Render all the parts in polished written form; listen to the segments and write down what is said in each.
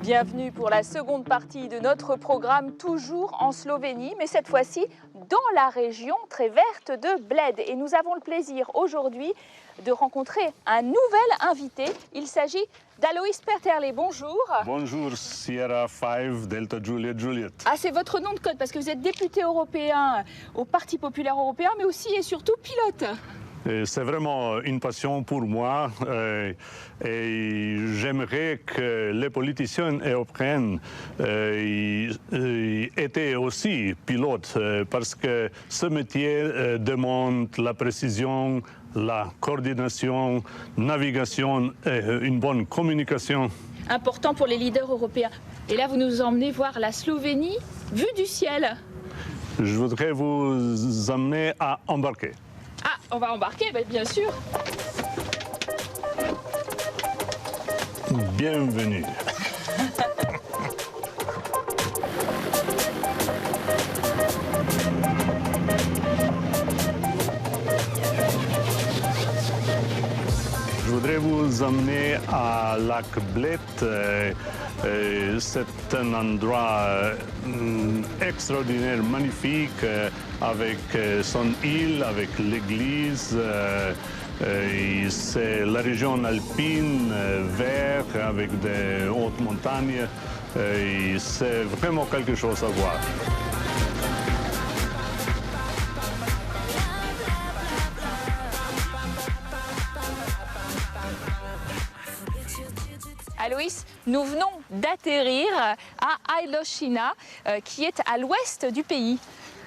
Bienvenue pour la seconde partie de notre programme, toujours en Slovénie, mais cette fois-ci dans la région très verte de Bled. Et nous avons le plaisir aujourd'hui de rencontrer un nouvel invité. Il s'agit d'Alois Peterle. Bonjour. Bonjour, Sierra 5 Delta Juliet Juliet. Ah, c'est votre nom de code parce que vous êtes député européen au Parti populaire européen, mais aussi et surtout pilote. C'est vraiment une passion pour moi et j'aimerais que les politiciens européens étaient aussi pilotes parce que ce métier demande la précision, la coordination, navigation et une bonne communication. Important pour les leaders européens. Et là, vous nous emmenez voir la Slovénie vue du ciel. Je voudrais vous emmener à embarquer. Ah, on va embarquer, bien sûr. Bienvenue. Je voudrais vous emmener à Lac Bled. C'est un endroit extraordinaire, magnifique, avec son île, avec l'église. C'est la région alpine, verte, avec des hautes montagnes. C'est vraiment quelque chose à voir. Alois, nous venons d'atterrir à Ailocina, qui est à l'ouest du pays.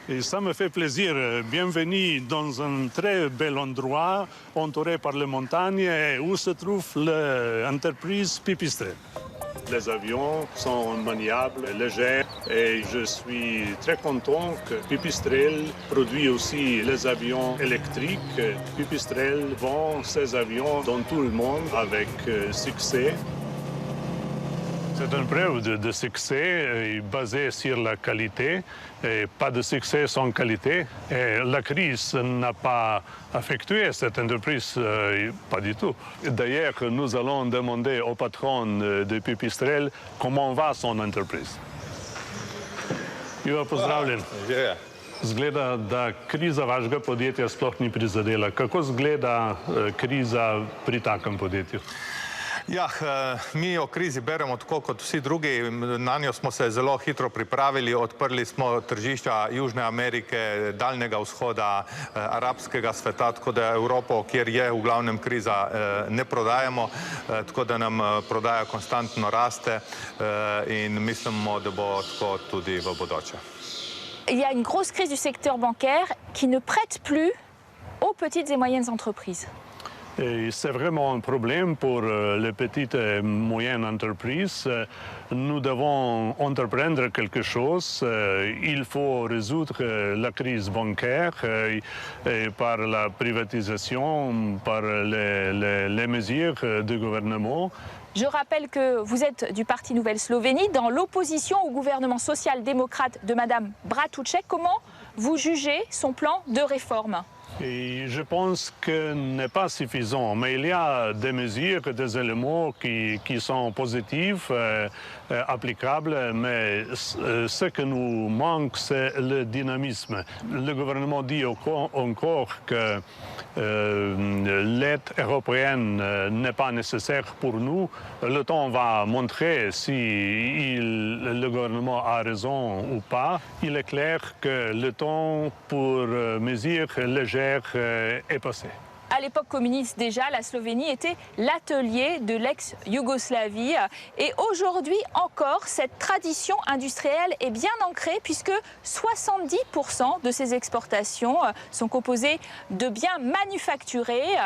Et ça me fait plaisir. Bienvenue dans un très bel endroit entouré par les montagnes où se trouve l'entreprise Pipistrel. Les avions sont maniables, légers et je suis très content que Pipistrel produit aussi les avions électriques. Pipistrel vend ses avions dans tout le monde avec succès. C'est une preuve de succès basé sur la qualité, et pas de succès sans qualité. Et la crise n'a pas affecté cette entreprise, pas du tout. D'ailleurs, nous allons demander au patron de Pipistrel comment va son entreprise. Ivo, pozdravljen. Zgleda da kriza vašega podjetja sploh ni prizadela. Kako zgleda kriza pri takem podjetju? Ja, mi o krizi beremo tako kot vsi drugi, na njo smo se zelo hitro pripravili, odprli smo tržišča Južne Amerike, Daljnega vzhoda, arabskega sveta, tako da Evropo, kjer je v glavnem kriza, ne prodajamo, tako da nam prodaja konstantno raste in mislimo, da bo tako tudi v bodoče. Il y a une grosse crise du secteur bancaire qui ne prête plus aux petites et moyennes entreprises. C'est vraiment un problème pour les petites et moyennes entreprises. Nous devons entreprendre quelque chose. Il faut résoudre la crise bancaire par la privatisation, par les mesures du gouvernement. Je rappelle que vous êtes du Parti Nouvelle Slovénie, dans l'opposition au gouvernement social-démocrate de Mme Bratušek. Comment vous jugez son plan de réforme ? Et je pense que ce n'est pas suffisant, mais il y a des mesures, des éléments qui sont positifs, applicables, mais ce que nous manque, c'est le dynamisme. Le gouvernement dit encore que l'aide européenne n'est pas nécessaire pour nous. Le temps va montrer si le gouvernement a raison ou pas. Il est clair que le temps pour mesures légères est passé. À l'époque communiste déjà, la Slovénie était l'atelier de l'ex-Yougoslavie. Et aujourd'hui encore, cette tradition industrielle est bien ancrée puisque 70% de ses exportations sont composées de biens manufacturés.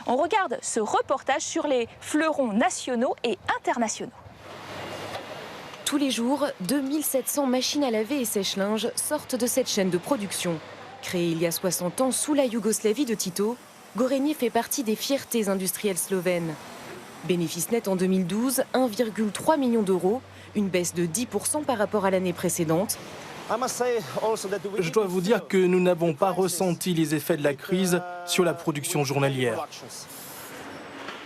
On regarde ce reportage sur les fleurons nationaux et internationaux. Tous les jours, 2700 machines à laver et sèche-linge sortent de cette chaîne de production. Créée il y a 60 ans sous la Yougoslavie de Tito, Gorenje fait partie des fiertés industrielles slovènes. Bénéfice net en 2012, 1,3 million d'euros, une baisse de 10% par rapport à l'année précédente. Je dois vous dire que nous n'avons pas ressenti les effets de la crise sur la production journalière.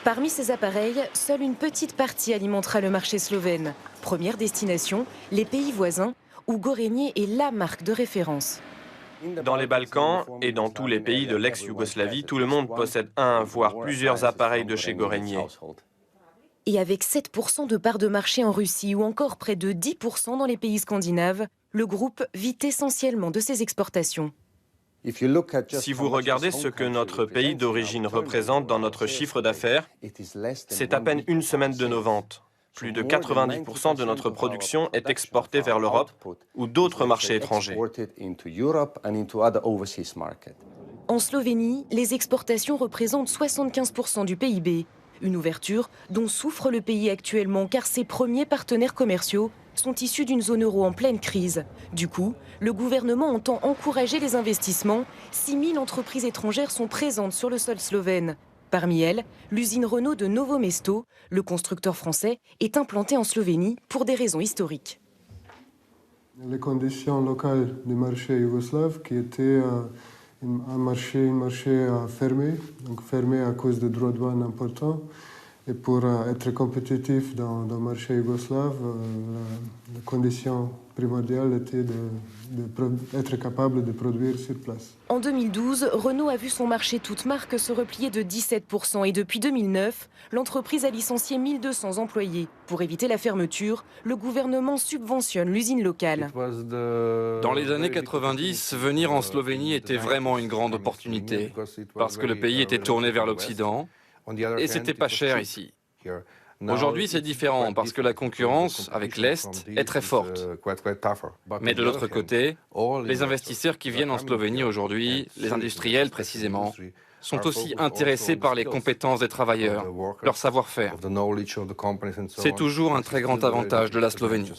Parmi ces appareils, seule une petite partie alimentera le marché slovène. Première destination, les pays voisins, où Gorenje est la marque de référence. Dans les Balkans et dans tous les pays de l'ex-Yougoslavie, tout le monde possède un, voire plusieurs appareils de chez Gorenje. Et avec 7% de part de marché en Russie ou encore près de 10% dans les pays scandinaves, le groupe vit essentiellement de ses exportations. Si vous regardez ce que notre pays d'origine représente dans notre chiffre d'affaires, c'est à peine une semaine de nos ventes. Plus de 90% de notre production est exportée vers l'Europe ou d'autres marchés étrangers. En Slovénie, les exportations représentent 75% du PIB. Une ouverture dont souffre le pays actuellement car ses premiers partenaires commerciaux sont issus d'une zone euro en pleine crise. Du coup, le gouvernement entend encourager les investissements. 6 000 entreprises étrangères sont présentes sur le sol slovène. Parmi elles, l'usine Renault de Novo Mesto, le constructeur français, est implanté en Slovénie pour des raisons historiques. Les conditions locales du marché yougoslave qui était un marché fermé à cause de droits de douane importants. Et pour être compétitif dans le marché yougoslave, la condition primordiale était d'être capable de produire sur place. En 2012, Renault a vu son marché toute marque se replier de 17% et depuis 2009, l'entreprise a licencié 1200 employés. Pour éviter la fermeture, le gouvernement subventionne l'usine locale. Dans les années 90, venir en Slovénie était vraiment une grande opportunité parce que le pays était tourné vers l'Occident. Et c'était pas cher ici. Aujourd'hui, c'est différent parce que la concurrence avec l'Est est très forte. Mais de l'autre côté, les investisseurs qui viennent en Slovénie aujourd'hui, les industriels précisément, sont aussi intéressés par les compétences des travailleurs, leur savoir-faire. C'est toujours un très grand avantage de la Slovénie.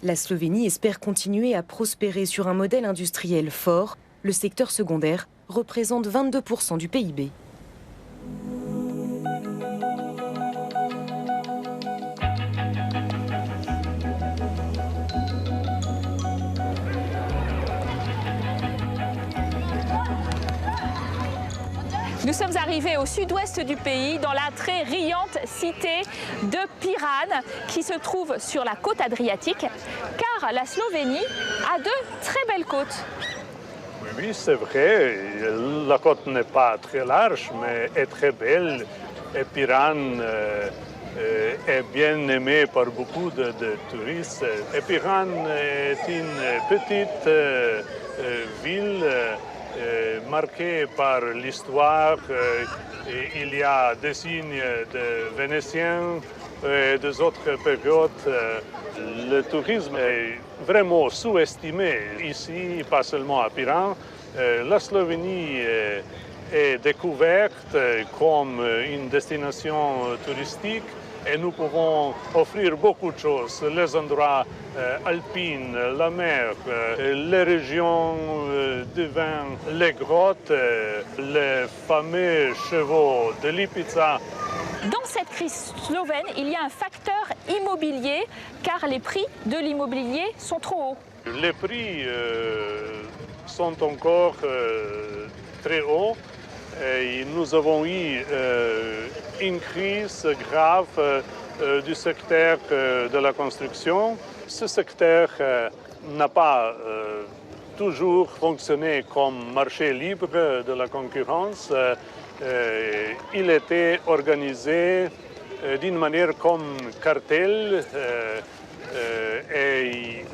La Slovénie espère continuer à prospérer sur un modèle industriel fort. Le secteur secondaire représente 22% du PIB. Nous sommes arrivés au sud-ouest du pays, dans la très riante cité de Piran, qui se trouve sur la côte adriatique, car la Slovénie a de très belles côtes. Oui, c'est vrai, la côte n'est pas très large, mais est très belle. Et Piran est bien aimé par beaucoup de touristes. Et Piran est une petite ville marquée par l'histoire. Il y a des signes de Vénitiens et des autres périodes. Le tourisme est vraiment sous-estimé ici, pas seulement à Piran. La Slovénie est découverte comme une destination touristique et nous pouvons offrir beaucoup de choses. Les endroits alpines, la mer, les régions de vin, les grottes, les fameux chevaux de Lipica. Dans cette crise slovène, il y a un facteur immobilier, car les prix de l'immobilier sont trop hauts. Les prix sont encore très hauts. Et nous avons eu une crise grave du secteur de la construction. Ce secteur n'a pas toujours fonctionné comme marché libre de la concurrence. Il était organisé d'une manière comme cartel et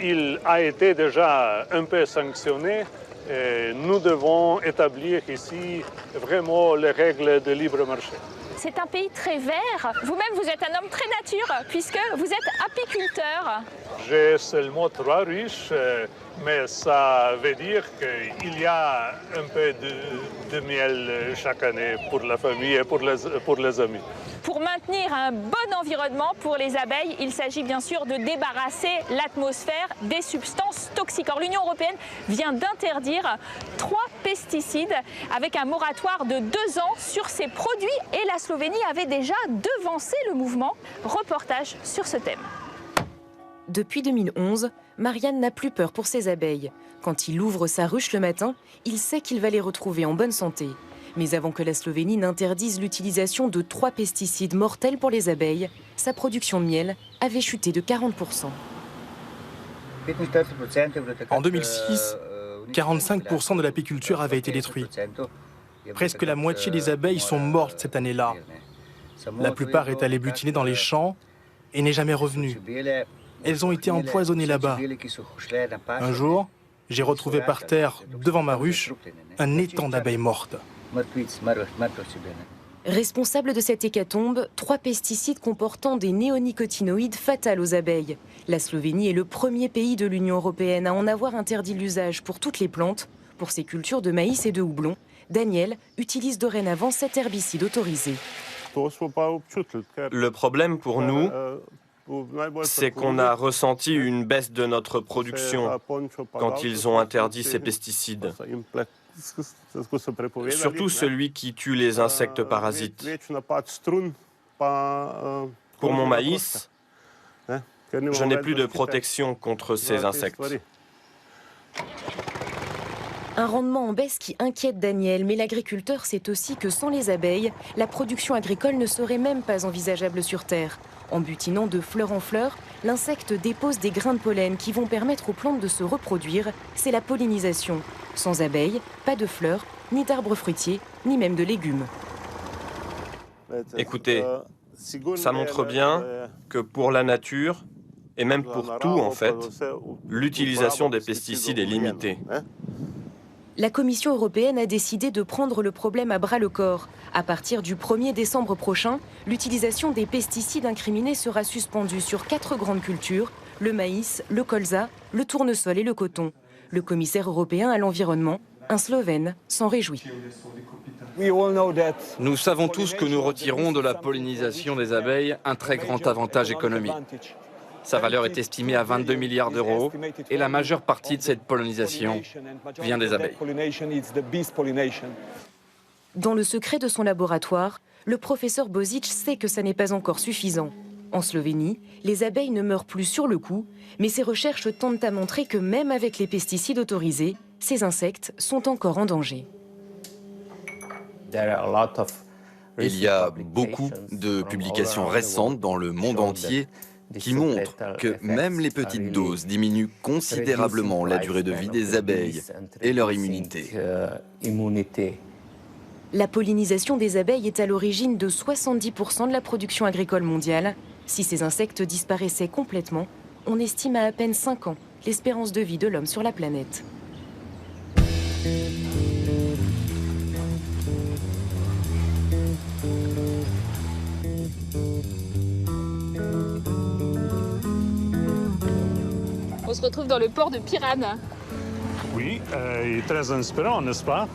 il a été déjà un peu sanctionné. Nous devons établir ici vraiment les règles de libre marché. C'est un pays très vert. Vous-même, vous êtes un homme très nature, puisque vous êtes apiculteur. J'ai seulement 3 ruches, mais ça veut dire qu'il y a un peu de miel chaque année pour la famille et pour les amis. Pour maintenir un bon environnement pour les abeilles, il s'agit bien sûr de débarrasser l'atmosphère des substances toxiques. Or, l'Union européenne vient d'interdire 3 pesticides avec un moratoire de 2 ans sur ces produits et la Slovénie avait déjà devancé le mouvement. Reportage sur ce thème. Depuis 2011, Marian n'a plus peur pour ses abeilles. Quand il ouvre sa ruche le matin, il sait qu'il va les retrouver en bonne santé. Mais avant que la Slovénie n'interdise l'utilisation de 3 pesticides mortels pour les abeilles, sa production de miel avait chuté de 40%. En 2006, 45% de l'apiculture avait été détruite. Presque la moitié des abeilles sont mortes cette année-là. La plupart est allée butiner dans les champs et n'est jamais revenue. Elles ont été empoisonnées là-bas. Un jour, j'ai retrouvé par terre, devant ma ruche, un étang d'abeilles mortes. Responsable de cette hécatombe, 3 pesticides comportant des néonicotinoïdes fatals aux abeilles. La Slovénie est le premier pays de l'Union européenne à en avoir interdit l'usage pour toutes les plantes. Pour ses cultures de maïs et de houblon, Daniel utilise dorénavant cet herbicide autorisé. Le problème pour nous, c'est qu'on a ressenti une baisse de notre production quand ils ont interdit ces pesticides. Surtout celui qui tue les insectes parasites. Pour mon maïs, je n'ai plus de protection contre ces insectes. Un rendement en baisse qui inquiète Daniel, mais l'agriculteur sait aussi que sans les abeilles, la production agricole ne serait même pas envisageable sur Terre. En butinant de fleur en fleur, l'insecte dépose des grains de pollen qui vont permettre aux plantes de se reproduire. C'est la pollinisation. Sans abeilles, pas de fleurs, ni d'arbres fruitiers, ni même de légumes. Écoutez, ça montre bien que pour la nature, et même pour tout en fait, l'utilisation des pesticides est limitée. La Commission européenne a décidé de prendre le problème à bras-le-corps. À partir du 1er décembre prochain, l'utilisation des pesticides incriminés sera suspendue sur 4 grandes cultures, le maïs, le colza, le tournesol et le coton. Le commissaire européen à l'environnement, un Slovène, s'en réjouit. Nous savons tous que nous retirons de la pollinisation des abeilles un très grand avantage économique. Sa valeur est estimée à 22 milliards d'euros et la majeure partie de cette pollinisation vient des abeilles. Dans le secret de son laboratoire, le professeur Bozic sait que ça n'est pas encore suffisant. En Slovénie, les abeilles ne meurent plus sur le coup, mais ses recherches tentent à montrer que même avec les pesticides autorisés, ces insectes sont encore en danger. Il y a beaucoup de publications récentes dans le monde entier qui montrent que même les petites doses diminuent considérablement la durée de vie des abeilles et leur immunité. La pollinisation des abeilles est à l'origine de 70% de la production agricole mondiale. Si ces insectes disparaissaient complètement, on estime à peine 5 ans l'espérance de vie de l'homme sur la planète. On se retrouve dans le port de Piran. Oui, très inspirant, n'est-ce pas?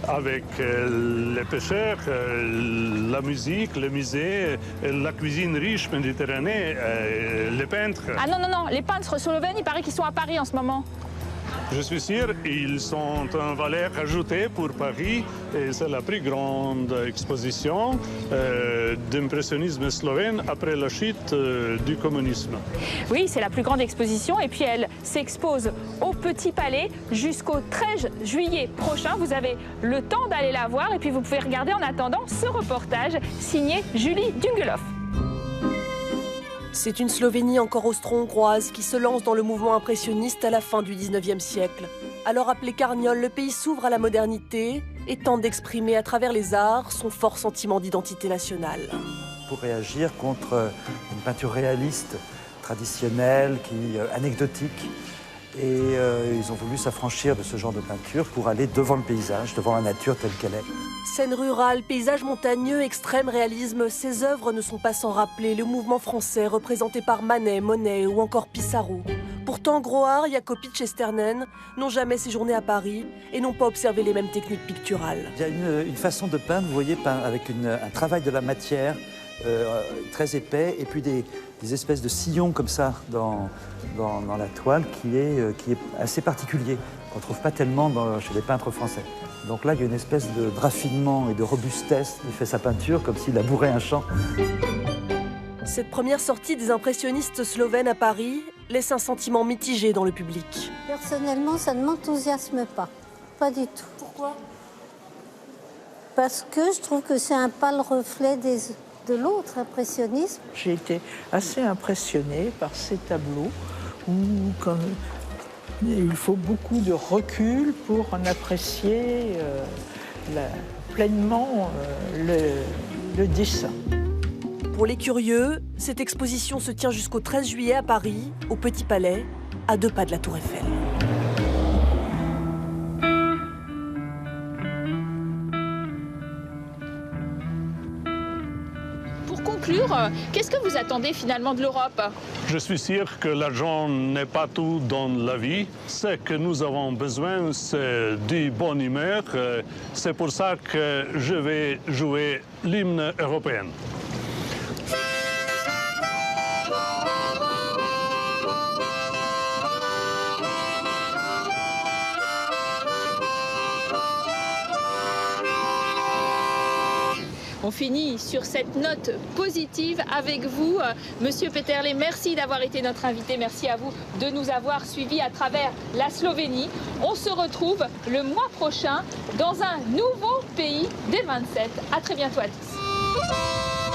Avec les pêcheurs, la musique, le musée, la cuisine riche méditerranéenne, les peintres. Ah non, non, non, les peintres slovènes, il paraît qu'ils sont à Paris en ce moment. Je suis sûr, ils sont en valeur ajoutée pour Paris et c'est la plus grande exposition d'impressionnisme slovène après la chute du communisme. Oui, c'est la plus grande exposition et puis elle s'expose au Petit Palais jusqu'au 13 juillet prochain. Vous avez le temps d'aller la voir et puis vous pouvez regarder en attendant ce reportage signé Julie Dungeloff. C'est une Slovénie encore austro-hongroise qui se lance dans le mouvement impressionniste à la fin du 19e siècle. Alors appelé Carniole, le pays s'ouvre à la modernité et tente d'exprimer à travers les arts son fort sentiment d'identité nationale. Pour réagir contre une peinture réaliste, traditionnelle, anecdotique. Et ils ont voulu s'affranchir de ce genre de peinture pour aller devant le paysage, devant la nature telle qu'elle est. Scène rurale, paysage montagneux, extrême réalisme, ces œuvres ne sont pas sans rappeler le mouvement français représenté par Manet, Monet ou encore Pissarro. Pourtant, Groard, Jacopic et Sternen n'ont jamais séjourné à Paris et n'ont pas observé les mêmes techniques picturales. Il y a une façon de peindre, vous voyez, avec un travail de la matière très épais et puis des espèces de sillons comme ça dans la toile qui est assez particulier, qu'on ne trouve pas tellement chez les peintres français. Donc là, il y a une espèce de raffinement et de robustesse. Il fait sa peinture comme s'il labourait un champ. Cette première sortie des impressionnistes slovènes à Paris laisse un sentiment mitigé dans le public. Personnellement, ça ne m'enthousiasme pas. Pas du tout. Pourquoi ? parce que je trouve que c'est un pâle reflet de l'autre impressionnisme. J'ai été assez impressionnée par ces tableaux où il faut beaucoup de recul pour en apprécier pleinement le dessin. Pour les curieux, cette exposition se tient jusqu'au 13 juillet à Paris, au Petit Palais, à 2 pas de la Tour Eiffel. Qu'est-ce que vous attendez finalement de l'Europe? Je suis sûr que l'argent n'est pas tout dans la vie. Ce que nous avons besoin, c'est de bonne humeur. C'est pour ça que je vais jouer l'hymne européen. On finit sur cette note positive avec vous. Monsieur Peterle, merci d'avoir été notre invité. Merci à vous de nous avoir suivis à travers la Slovénie. On se retrouve le mois prochain dans un nouveau pays des 27. À très bientôt à tous.